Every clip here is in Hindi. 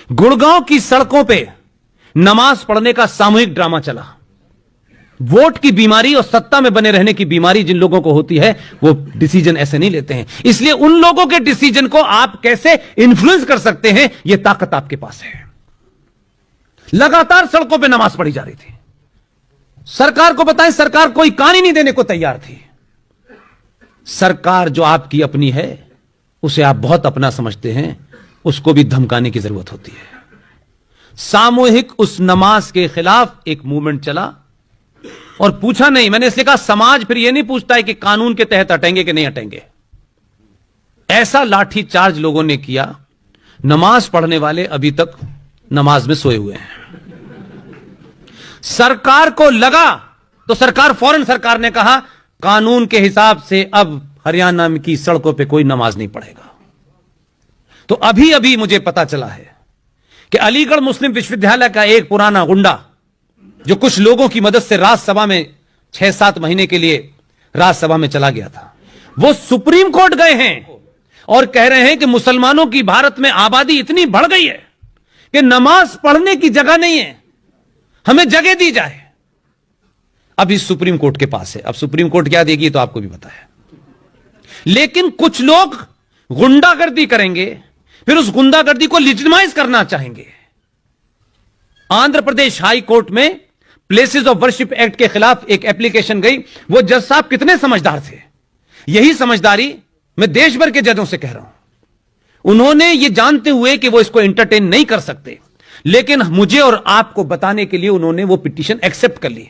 गुड़गांव की सड़कों पे नमाज पढ़ने का सामूहिक ड्रामा चला। वोट की बीमारी और सत्ता में बने रहने की बीमारी जिन लोगों को होती है वो डिसीजन ऐसे नहीं लेते हैं। इसलिए उन लोगों के डिसीजन को आप कैसे इन्फ्लुएंस कर सकते हैं, यह ताकत आपके पास है। लगातार सड़कों पे नमाज पढ़ी जा रही थी। सरकार को बताएं, सरकार कोई कान ही नहीं देने को तैयार थी। सरकार जो आपकी अपनी है उसे आप बहुत अपना समझते हैं, उसको भी धमकाने की जरूरत होती है। सामूहिक उस नमाज के खिलाफ एक मूवमेंट चला और पूछा नहीं, मैंने इसलिए कहा समाज फिर यह नहीं पूछता है कि कानून के तहत हटेंगे कि नहीं हटेंगे। ऐसा लाठी चार्ज लोगों ने किया, नमाज पढ़ने वाले अभी तक नमाज में सोए हुए हैं। सरकार को लगा तो फौरन सरकार ने कहा कानून के हिसाब से अब हरियाणा की सड़कों पे कोई नमाज नहीं पढ़ेगा। तो अभी अभी मुझे पता चला है कि अलीगढ़ मुस्लिम विश्वविद्यालय का एक पुराना गुंडा जो कुछ लोगों की मदद से राज्यसभा में 6-7 महीने के लिए राज्यसभा में चला गया था, वो सुप्रीम कोर्ट गए हैं और कह रहे हैं कि मुसलमानों की भारत में आबादी इतनी बढ़ गई है कि नमाज पढ़ने की जगह नहीं है, हमें जगह दी जाए। अभी सुप्रीम कोर्ट के पास है, अब सुप्रीम कोर्ट क्या देगी तो आपको भी पता है। लेकिन कुछ लोग गुंडागर्दी करेंगे, फिर उस गुंडागर्दी को लिजिटिमाइज करना चाहेंगे। आंध्र प्रदेश हाई कोर्ट में प्लेसेस ऑफ वर्शिप एक्ट के खिलाफ एक एप्लीकेशन गई। वो जज साहब कितने समझदार थे, यही समझदारी मैं देश भर के जजों से कह रहा हूं। उन्होंने ये जानते हुए कि वो इसको एंटरटेन नहीं कर सकते, लेकिन मुझे और आपको बताने के लिए उन्होंने वो पिटीशन एक्सेप्ट कर ली,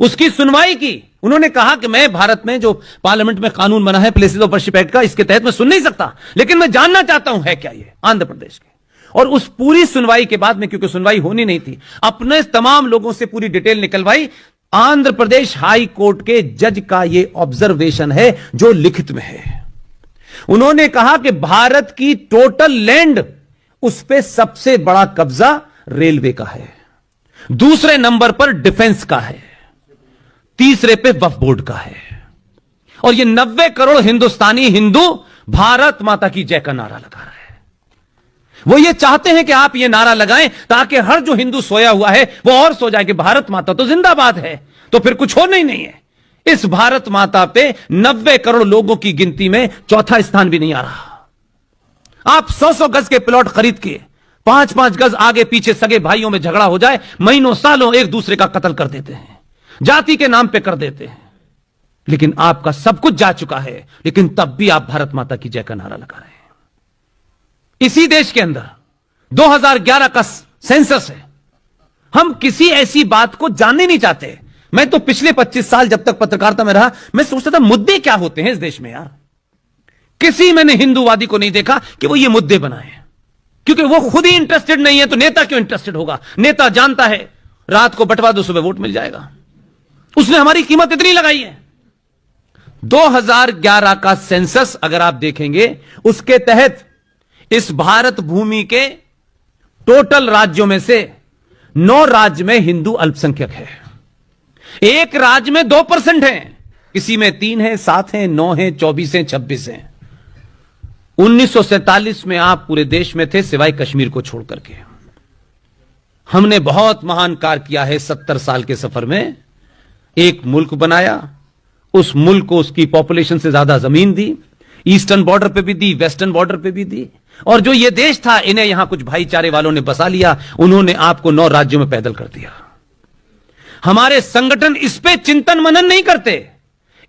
उसकी सुनवाई की। उन्होंने कहा कि मैं भारत में जो पार्लियामेंट में कानून बना है प्लेसेस ऑफ वर्शिप एक्ट का, इसके तहत मैं सुन नहीं सकता, लेकिन मैं जानना चाहता हूं है क्या ये आंध्र प्रदेश के। और उस पूरी सुनवाई के बाद में, क्योंकि सुनवाई होनी नहीं थी, अपने तमाम लोगों से पूरी detail निकलवाई। Andhra Pradesh high court के जज का यह ऑब्जर्वेशन है जो लिखित में है। उन्होंने कहा कि भारत की टोटल लैंड, उस पे सबसे बड़ा कब्जा रेलवे का है, दूसरे नंबर पर डिफेंस का है, तीसरे पे वक्फ बोर्ड का है। और ये 90 करोड़ हिंदुस्तानी हिंदू भारत माता की जय का नारा लगा रहा है। वो ये चाहते हैं कि आप ये नारा लगाएं ताकि हर जो हिंदू सोया हुआ है वो और सो जाए कि भारत माता तो जिंदाबाद है, तो फिर कुछ होना ही नहीं है। इस भारत माता पे 90 करोड़ लोगों की गिनती में चौथा स्थान भी नहीं आ रहा। आप 100-100 गज के प्लॉट खरीद के 5-5 गज आगे पीछे सगे भाइयों में झगड़ा हो जाए, महीनों सालों एक दूसरे का कत्ल कर देते हैं, जाति के नाम पे कर देते हैं, लेकिन आपका सब कुछ जा चुका है, लेकिन तब भी आप भारत माता की जय का नारा लगा रहे हैं। इसी देश के अंदर 2011 का सेंसस है। हम किसी ऐसी बात को जानने नहीं चाहते। मैं तो पिछले 25 साल जब तक पत्रकारिता में रहा, मैं सोचता था मुद्दे क्या होते हैं इस देश में यार। किसी मैंने हिंदूवादी को नहीं देखा कि वो ये मुद्दे बनाए, क्योंकि वो खुद ही इंटरेस्टेड नहीं है तो नेता क्यों इंटरेस्टेड होगा। नेता जानता है रात को बंटवा दो सुबह वोट मिल जाएगा, उसने हमारी कीमत इतनी लगाई है। 2011 का सेंसस अगर आप देखेंगे, उसके तहत इस भारत भूमि के टोटल राज्यों में से 9 राज्य में हिंदू अल्पसंख्यक है। एक राज्य में 2% है, किसी में 3 है, 7 है, 9 है, 24 है, 26 है। 1947 में आप पूरे देश में थे सिवाय कश्मीर को छोड़ करके। हमने बहुत महान कार्य किया है 70 साल के सफर में। एक मुल्क बनाया, उस मुल्क को उसकी पॉपुलेशन से ज्यादा जमीन दी, ईस्टर्न बॉर्डर पे भी दी, वेस्टर्न बॉर्डर पे भी दी, और जो ये देश था इन्हें यहां कुछ भाईचारे वालों ने बसा लिया, उन्होंने आपको 9 राज्यों में पैदल कर दिया। हमारे संगठन इस पे चिंतन मनन नहीं करते,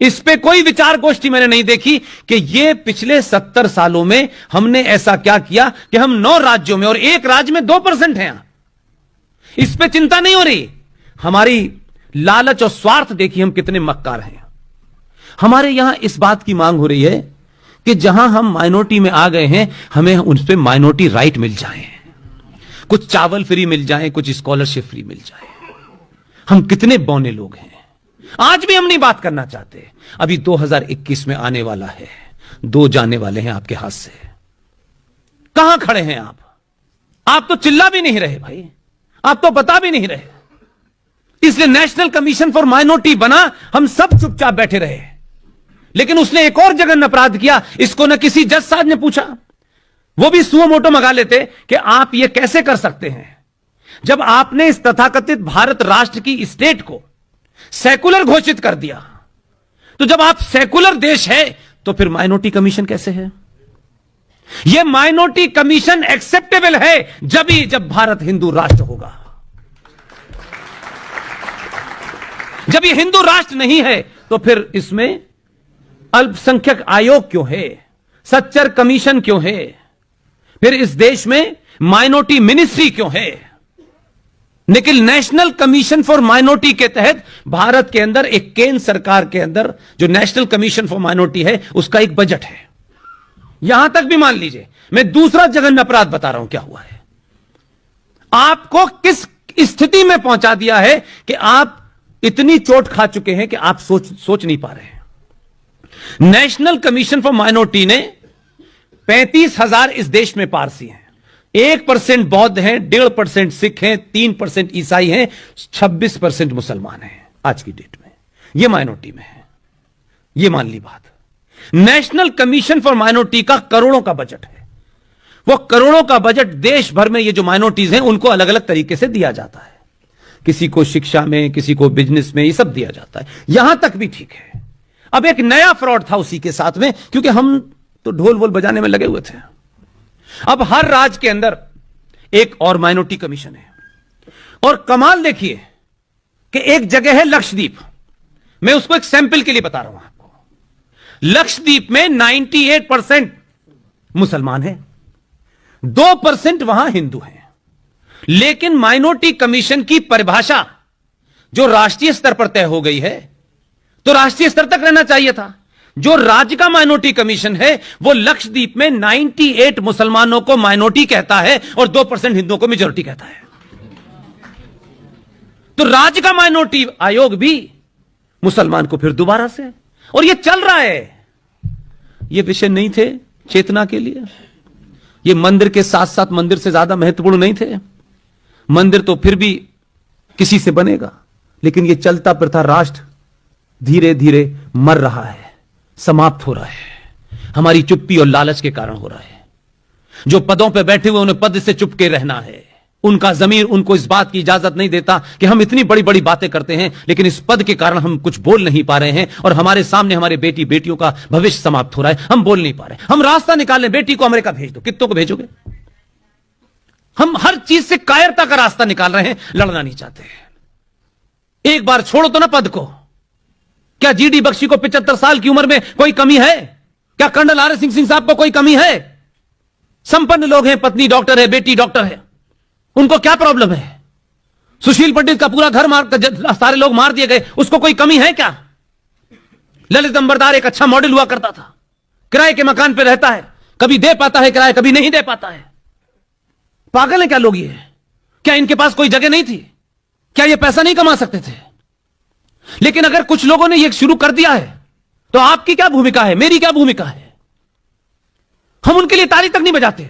इस पे कोई विचार गोष्ठी मैंने नहीं देखी कि ये पिछले 70 सालों में हमने ऐसा क्या किया कि हम 9 राज्यों में और एक राज्य में 2% हैं। इस पे चिंता नहीं हो रही। हमारी लालच और स्वार्थ देखिए हम कितने मक्कार हैं। हमारे यहां इस बात की मांग हो रही है कि जहां हम माइनॉरिटी में आ गए हैं, हमें उन पे माइनॉरिटी राइट मिल जाए, कुछ चावल फ्री मिल जाए, कुछ स्कॉलरशिप फ्री मिल जाए। हम कितने बौने लोग हैं, आज भी हम नहीं बात करना चाहते। अभी 2021 में आने वाला है, 2 जाने वाले हैं आपके हाथ से। कहां खड़े हैं आप? आप तो चिल्ला भी नहीं रहे भाई, आप तो बता भी नहीं रहे। इसलिए नेशनल कमीशन फॉर माइनॉरिटी बना, हम सब चुपचाप बैठे रहे। लेकिन उसने एक और जघन्य अपराध किया, इसको न किसी जज साहब ने पूछा, वो भी सुओ मोटो मंगा लेते कि आप ये कैसे कर सकते हैं। जब आपने इस तथाकथित भारत राष्ट्र की स्टेट को सेकुलर घोषित कर दिया, तो जब आप सेकुलर देश है तो फिर माइनॉरिटी कमीशन कैसे है? यह माइनॉरिटी कमीशन एक्सेप्टेबल है जब भारत हिंदू राष्ट्र होगा। जब यह हिंदू राष्ट्र नहीं है तो फिर इसमें अल्पसंख्यक आयोग क्यों है? सच्चर कमीशन क्यों है? फिर इस देश में माइनॉरिटी मिनिस्ट्री क्यों है? लेकिन नेशनल कमीशन फॉर माइनॉरिटी के तहत भारत के अंदर एक केंद्र सरकार के अंदर जो नेशनल कमीशन फॉर माइनॉरिटी है उसका एक बजट है। यहां तक भी मान लीजिए, मैं दूसरा जघन्य अपराध बता रहा हूं क्या हुआ है। आपको किस स्थिति में पहुंचा दिया है कि आप इतनी चोट खा चुके हैं कि आप सोच नहीं पा रहे हैं। नेशनल कमीशन फॉर माइनॉरिटी ने 35,000 इस देश में पारसी हैं, 1% बौद्ध हैं, 1.5% सिख हैं, 3% ईसाई हैं, 26% मुसलमान हैं आज की डेट में। यह माइनॉरिटी में है, यह मान ली बात। नेशनल कमीशन फॉर माइनॉरिटी का करोड़ों का बजट है। वो करोड़ों का बजट देश भर में ये जो माइनॉरिटीज हैं उनको अलग अलग तरीके से दिया जाता है। किसी को शिक्षा में, किसी को बिजनेस में, ये सब दिया जाता है। यहां तक भी ठीक है। अब एक नया फ्रॉड था उसी के साथ में, क्योंकि हम तो ढोल वोल बजाने में लगे हुए थे। अब हर राज्य के अंदर एक और माइनॉरिटी कमीशन है। और कमाल देखिए कि एक जगह है लक्षद्वीप, मैं उसको एक सैंपल के लिए बता रहा हूं आपको। लक्षद्वीप में 98% मुसलमान हैं, 2% वहां हिंदू हैं। लेकिन माइनॉरिटी कमीशन की परिभाषा जो राष्ट्रीय स्तर पर तय हो गई है, तो राष्ट्रीय स्तर तक रहना चाहिए था। जो राज्य का माइनॉरिटी कमीशन है वो लक्षद्वीप में 98 मुसलमानों को माइनॉरिटी कहता है और 2% हिंदुओं को मेजॉरिटी कहता है। तो राज्य का माइनॉरिटी आयोग भी मुसलमान को फिर दोबारा से, और ये चल रहा है। ये विषय नहीं थे चेतना के लिए, ये मंदिर के साथ साथ मंदिर से ज्यादा महत्वपूर्ण नहीं थे। मंदिर तो फिर भी किसी से बनेगा, लेकिन ये चलता प्रथा राष्ट्र धीरे धीरे मर रहा है, समाप्त हो रहा है। हमारी चुप्पी और लालच के कारण हो रहा है। जो पदों पर बैठे हुए उन्हें पद से चुपके रहना है। उनका जमीर उनको इस बात की इजाजत नहीं देता कि हम इतनी बड़ी बड़ी बातें करते हैं, लेकिन इस पद के कारण हम कुछ बोल नहीं पा रहे हैं और हमारे सामने हमारे बेटी बेटियों का भविष्य समाप्त हो रहा है। हम बोल नहीं पा रहे। हम रास्ता निकाल लें, बेटी को अमेरिका भेज दो, कितनों को भेजोगे? हम हर चीज से कायरता का रास्ता निकाल रहे हैं, लड़ना नहीं चाहते। एक बार छोड़ो तो ना पद को। क्या जीडी बख्शी को 75 साल की उम्र में कोई कमी है? क्या कर्नल आर सिंह साहब को कोई कमी है? संपन्न लोग हैं, पत्नी डॉक्टर है, बेटी डॉक्टर है, उनको क्या प्रॉब्लम है? सुशील पंडित का पूरा घर सारे लोग मार दिए गए, उसको कोई कमी है क्या? ललित अंबरदार एक अच्छा मॉडल हुआ करता था, किराए के मकान पे रहता है, कभी दे पाता है किराया, कभी नहीं दे पाता है। पागल है क्या लोग ये? क्या इनके पास कोई जगह नहीं थी? क्या ये पैसा नहीं कमा सकते थे? लेकिन अगर कुछ लोगों ने ये शुरू कर दिया है तो आपकी क्या भूमिका है, मेरी क्या भूमिका है? हम उनके लिए ताली तक नहीं बजाते,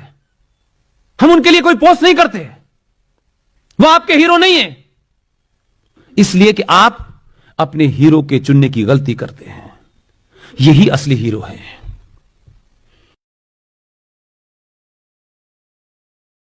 हम उनके लिए कोई पोस्ट नहीं करते। वो आपके हीरो नहीं है, इसलिए कि आप अपने हीरो के चुनने की गलती करते हैं। यही असली हीरो है।